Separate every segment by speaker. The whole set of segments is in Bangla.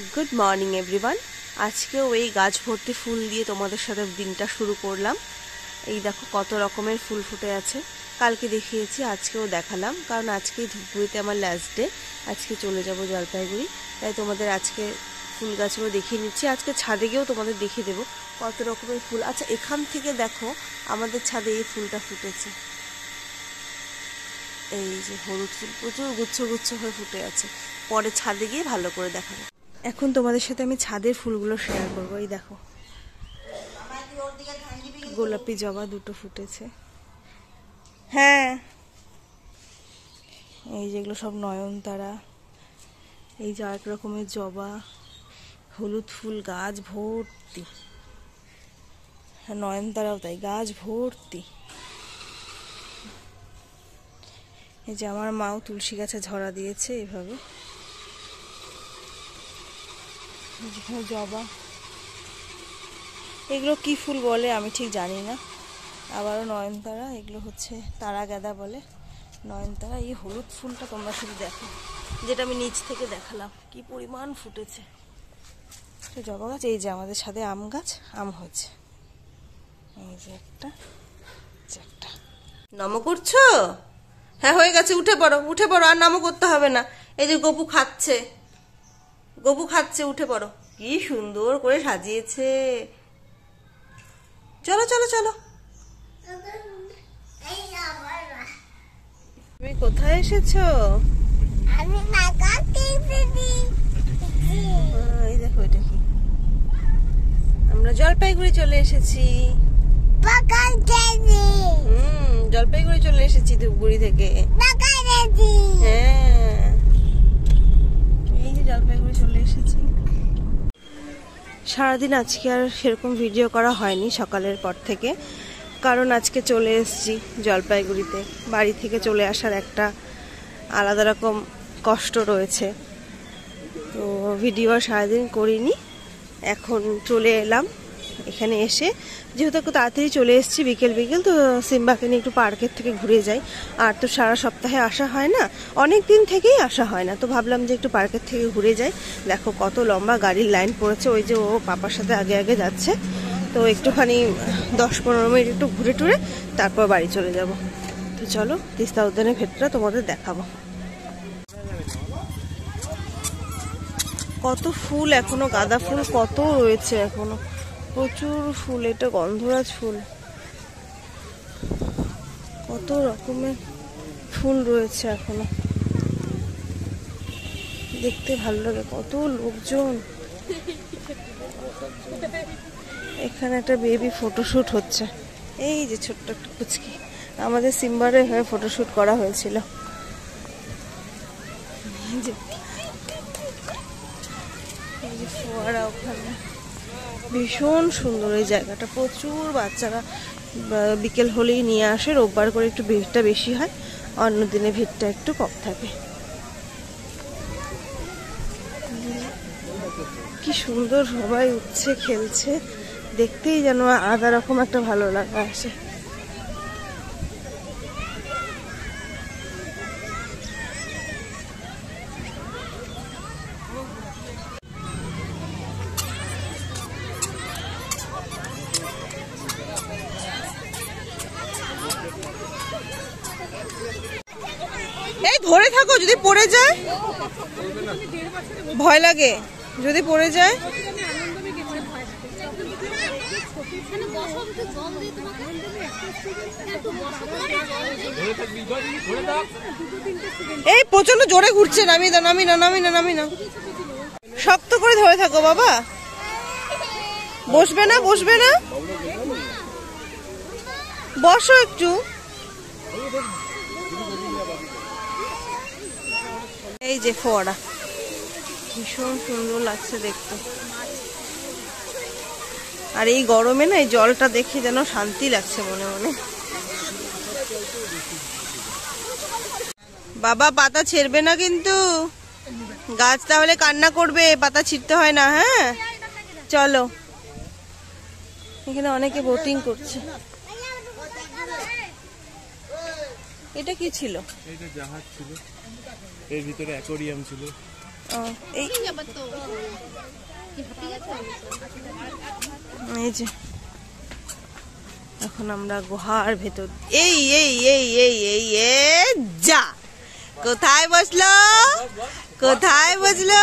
Speaker 1: Good morning everyone. आज के वही गाछ भर्ती फुल दिए तुम्हारे साथे दिनटा शुरू करलाम। এই দেখো কত রকমের ফুল ফুটে আছে। কালকে দেখিয়েছি, আজকেও দেখালাম, কারণ আজকে ধূপগুড়িতে আমার লাস্ট ডে। আজকে চলে যাব জলপাইগুড়ি, তাই তোমাদের আজকে ফুল গাছগুলো দেখিয়ে নিচ্ছি। আজকে ছাদে গিয়েও তোমাদের দেখিয়ে দেবো কত রকমের ফুল। আচ্ছা, এখান থেকে দেখো আমাদের ছাদে এই ফুলটা ফুটেছে, এই যে হলুদ ফুল প্রচুর গুচ্ছ গুচ্ছ হয়ে ফুটে আছে। পরে ছাদে গিয়ে ভালো করে দেখাবো। এখন তোমাদের সাথে আমি ছাদের ফুলগুলো শেয়ার করবো। এই দেখো গোলাপি জবা দুটো ফুটেছে। হ্যাঁ, এই যেগুলো সব নয়নতারা, এই যে আরেক রকমের জবা, হলুদ ফুল গাছ ভর্তি। হ্যাঁ, নয়নতারাও তাই, গাছ ভর্তি। এই যে আমার মাও তুলসী গাছে ঝরা দিয়েছে এভাবে। যেখানে জবা, এগুলো কি ফুল বলে আমি ঠিক জানি না। আবারও নয়নতারা, এগুলো হচ্ছে তারা গাঁদা বলে, নয়নতারা। এই হলুদ ফুলটা তোমরা শুধু দেখো, যেটা আমি নিচ থেকে দেখালাম, কি পরিমাণ ফুটেছে। জবা গাছ, এই যে আমাদের ছাদে আম গাছ, আম হয়েছে। এই যে একটা নম করছো? হ্যাঁ, হয়ে গেছে, উঠে পড়ো উঠে পড়ো, আর নামও করতে হবে না। এই যে গপু খাচ্ছে, গপু খাচ্ছে, উঠে পড়ো। কি সুন্দর করে সাজিয়েছে। চলো চলো চলো। তুমি কোথায় এসেছো? এই দেখো, এটা কি? আমরা জলপাইগুড়ি চলে এসেছি। জলপাইগুড়ি চলে এসেছি ধূপগুড়ি থেকে। হ্যাঁ, এই যে জলপাইগুড়ি চলে এসেছি। সারাদিন আজকে আর সেরকম ভিডিও করা হয়নি সকালের পর থেকে, কারণ আজকে চলে এসেছি জলপাইগুড়িতে। বাড়ি থেকে চলে আসার একটা আলাদা রকম কষ্ট রয়েছে, তো ভিডিও সারাদিন করিনি। এখন চলে এলাম এখানে। এসে যেহেতু একটু তাড়াতাড়ি চলে এসেছি, বিকেল বিকেল, তো সিম্বাকে নিয়ে একটু পার্কের থেকে ঘুরে যাই। আর তো সারা সপ্তাহে আসা হয় না, অনেক দিন থেকেই আসা হয় না, তো ভাবলাম যে একটু পার্কের থেকে ঘুরে যাই। দেখো কত লম্বা গাড়ির লাইন পড়েছে। ওই যে ও পাপার সাথে আগে আগে যাচ্ছে, তো একটুখানি 10-15 মিনিট একটু ঘুরে টুরে তারপর বাড়ি চলে যাব। তো চলো, তিস্তা উদ্যানের ভেতরটা তোমাদের দেখাবো। কত ফুল এখনো, গাঁদা ফুল কত রয়েছে এখনো, প্রচুর ফুল। এটা গন্ধরাজ ফুল, কত রকমের ফুল রয়েছে এখনো, দেখতে ভালো লাগে। কত লোকজন এখানে। একটা বেবি ফটোশুট হচ্ছে। এই যে ছোট্ট একটা কুচকি, আমাদের সিম্বারে হয়ে ফটোশুট করা হয়েছিল। ফোয়ারা ওখানে, ভীষণ সুন্দর এই জায়গাটা। প্রচুর বাচ্চারা বিকেল হলেই নিয়ে আসে। রোববার করে একটু ভিড়টা বেশি হয়, অন্য দিনে ভিড়টা একটু কম থাকে। কি সুন্দর সবাই উঠছে, খেলছে, দেখতেই যেন আলাদা রকম একটা ভালো লাগা আসে। এই ধরে থাকো, যদি পড়ে যায় ভয় লাগে, যদি পড়ে যায়। এই প্রচন্ড জোরে ঘুরছে, নামি না নামি না নামি না নামি না। শক্ত করে ধরে থাকো বাবা, বসবে না বসবে না, বসো একটু। এই যে ফোয়ারা, ভীষণ সুন্দর লাগছে দেখতে। আর এই গরমে না এই জলটা দেখে যেন শান্তি লাগছে মনে মনে। বাবা পাতা ছেড়বে না কিন্তু, গাছ তাহলে কান্না করবে, পাতা ছিঁড়তে হয় না। হ্যাঁ চলো, এখানে অনেকে বোটিং করছে। এটা কি ছিল?
Speaker 2: এটা জাহাজ ছিল, এর ভিতরে অ্যাকোয়ারিয়াম ছিল।
Speaker 1: এই যে এখন আমরা গুহার ভেতর। এই এই এই এই এই যা কোথায় বসলো, কোথায় বসলো,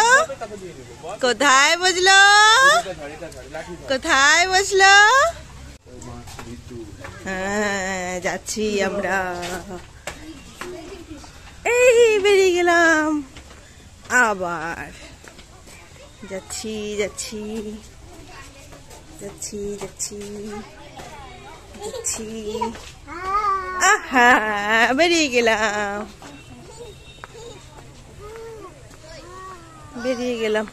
Speaker 1: কোথায় বসলো, কোথায় বসলো? হ্যাঁ যাচ্ছি আমরা, এই বেরিয়ে গেলাম, আবার যাচ্ছি যাচ্ছি যাচ্ছি যাচ্ছি যাচ্ছি, আহা বেরিয়ে গেলাম, বেরিয়ে গেলাম।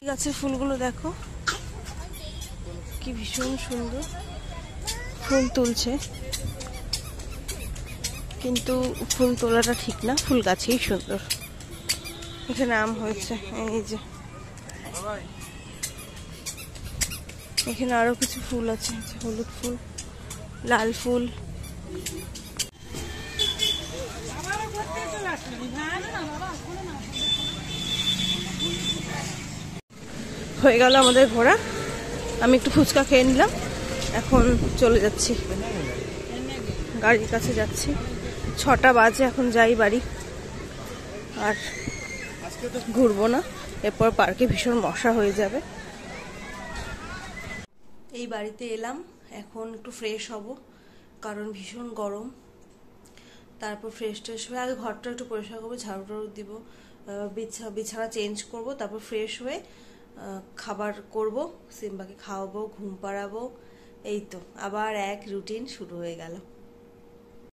Speaker 1: গাছের ফুলগুলো দেখো কি ভীষণ সুন্দর ফুল তুলছে, কিন্তু ফুল তোলাটা ঠিক না, ফুল গাছেই সুন্দর। এখানে আম হয়েছে, এই যে এখানে আরো কিছু ফুল আছে, হলুদ ফুল, লাল ফুল। হয়ে গেল আমাদের ঘোরা, আমি একটু ফুচকা খেয়ে নিলাম, এখন চলে যাচ্ছি, গাড়ির কাছে যাচ্ছি। 6টা বাজে, এখন যাই বাড়ি, আর ঘুরবো না, এরপর পার্কে ভীষণ মশা হয়ে যাবে। এই বাড়িতে এলাম, এখন একটু ফ্রেশ হব, কারণ ভীষণ গরম। তারপর ফ্রেশ ট্রেশ হয়ে আগে ঘরটা একটু পরিষ্কার করবো, ঝাড়ু টাড়ু দিব, বিছানা চেঞ্জ করব, তারপর ফ্রেশ হয়ে খাবার করব, সিম্বাকে খাওয়াবো, ঘুম পাড়াবো, এই তো আবার এক রুটিন শুরু হয়ে গেল।